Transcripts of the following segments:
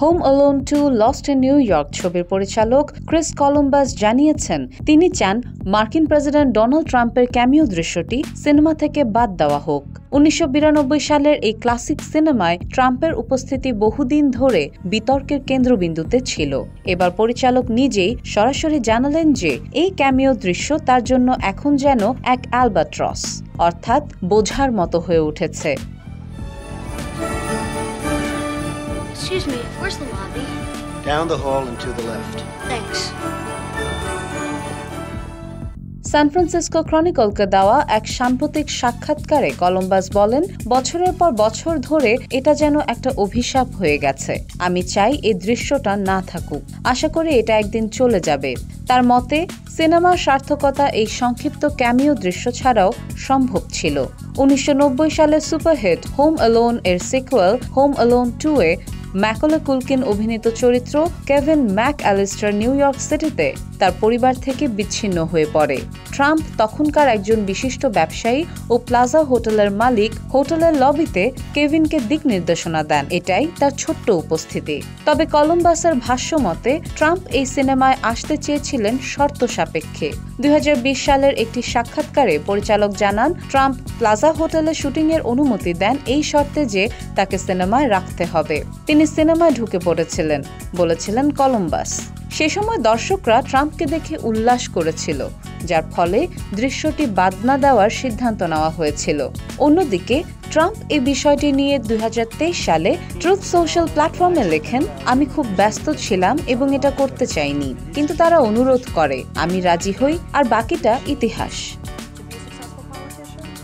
Home alone 2 lost in new York ছবির পরিচালক Chris Columbus জানিয়েছেন তিনি চান মার্কিন প্রেসিডেন্ট ডোনাল্ড ট্রাম্পের ক্যামিও দৃশ্যটি সিনেমা থেকে বাদ দেওয়া হোক। ১৯৯২ সালের এই ক্লাসিক সিনেমায় ট্রাম্পের উপস্থিতি বহুদিন ধরে বিতর্কের কেন্দ্রবিন্দুতে ছিল। এবার পরিচালক নিজেই সরাসরি জানালেন যে এই ক্যামিও দৃশ্য তার জন্য এখন যেন এক অ্যালবাট্রস, অর্থাৎ বোঝার মতো হয়ে উঠেছে। Excuse me, where's the lobby? Down the hall and to the left. Thanks. San Francisco ক্রনিকলকে দেওয়া এক সাম্প্রতিক সাক্ষাৎকারে কলম্বাস বলেন, বছরের পর বছর ধরে এটা যেন একটা অভিশাপ হয়ে গেছে। আমি চাই এই দৃশ্যটা না থাকুক। আশা করি এটা একদিন চলে যাবে। তার মতে সিনেমার সার্থকতা এই সংক্ষিপ্ত ক্যামিও দৃশ্য ছাড়াও সম্ভব ছিল। ১৯৯০ সালের সুপারহিট হোম অ্যালোন এর সিকুয়েল হোম অ্যালোন 2 এ ম্যাকলে কুলকিন অভিনীত চরিত্র কেভিন ম্যাকঅ্যালিস্টার নিউ ইয়র্ক সিটিতে তার পরিবার থেকে বিচ্ছিন্ন হয়ে পড়ে। ট্রাম্প তখনকার একজন বিশিষ্ট ব্যবসায়ী ও প্লাজা হোটেলের মালিক হোটেলের লবিতে কেভিনকে দিক নির্দেশনা দেন। এটাই তার ছোট্ট উপস্থিতি। তবে কলম্বাসের ভাষ্য মতে ট্রাম্প এই সিনেমায় আসতে চেয়েছিলেন শর্ত সাপেক্ষে। ২০২০ সালের একটি সাক্ষাৎকারে পরিচালক জানান ট্রাম্প প্লাজা হোটেলে শুটিংয়ের অনুমতি দেন এই শর্তে যে তাকে সিনেমায় রাখতে হবে। তিনি সিনেমায় ঢুকে পড়েছিলেন, বলেছিলেন কলম্বাস। সে সময় দর্শকরা ট্রাম্পকে দেখে উল্লাস করেছিল, যার ফলে দৃশ্যটি বাদ না দেওয়ার সিদ্ধান্ত নেওয়া হয়েছিল। অন্যদিকে ট্রাম্প এই বিষয়টি নিয়ে ২০২৩ সালে ট্রুথ সোশ্যাল প্ল্যাটফর্মে লেখেন, আমি খুব ব্যস্ত ছিলাম এবং এটা করতে চাইনি, কিন্তু তারা অনুরোধ করে, আমি রাজি হই, আর বাকিটা ইতিহাস।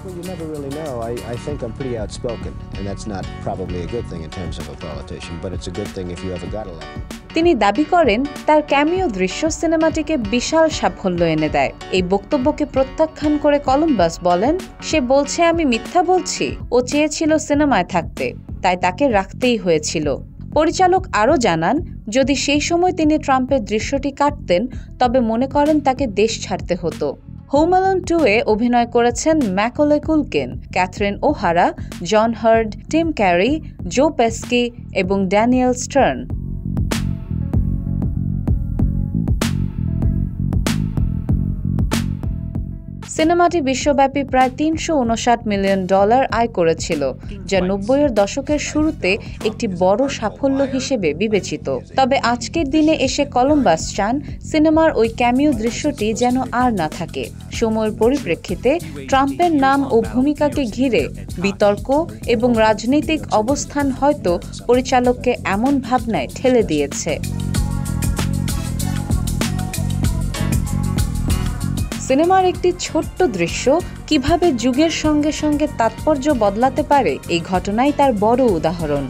Well, you never really know. I think I'm pretty outspoken, and that's not probably a good thing in terms of a politician, but it's a good thing if you ever got elected. তিনি দাবি করেন তার cameo দৃশ্য সিনেমাটিকে বিশাল সাফল্য এনে দেয়। এই বক্তব্যকে প্রত্যাখ্যান করে কলম্বাস বলেন, সে বলছে আমি মিথ্যা বলছি, ও চেয়েছিল সিনেমায় থাকতে, তাই তাকে রাখতেই হয়েছিল। পরিচালক আরও জানান, যদি সেই সময় তিনি ট্রাম্পের দৃশ্যটি কাটতেন তবে মনে করেন তাকে দেশ ছাড়তে হতো। হোম অ্যালোন 2 এ অভিনয় করেছেন ম্যাকলে কুলকিন, ক্যাথরিন ওহারা, জন হার্ড, টিম ক্যারি, জো পেস্কি এবং ড্যানিয়েল স্টার্ন। সিনেমাটি বিশ্বব্যাপী প্রায় $৩৫৯ মিলিয়ন আয় করেছিল, যা ৯০-এর দশকের শুরুতে একটি বড় সাফল্য হিসেবে বিবেচিত। তবে আজকের দিনে এসে কলম্বাস চান সিনেমার ওই ক্যামিও দৃশ্যটি যেন আর না থাকে। সময়ের পরিপ্রেক্ষিতে ট্রাম্পের নাম ও ভূমিকাকে ঘিরে বিতর্ক এবং রাজনৈতিক অবস্থান হয়তো পরিচালককে এমন ভাবনায় ঠেলে দিয়েছে। সিনেমার একটি ছোট্ট দৃশ্য কিভাবে যুগের সঙ্গে সঙ্গে তাৎপর্য বদলাতে পারে, এই ঘটনাই তার বড় উদাহরণ।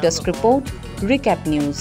Desk report, recap news.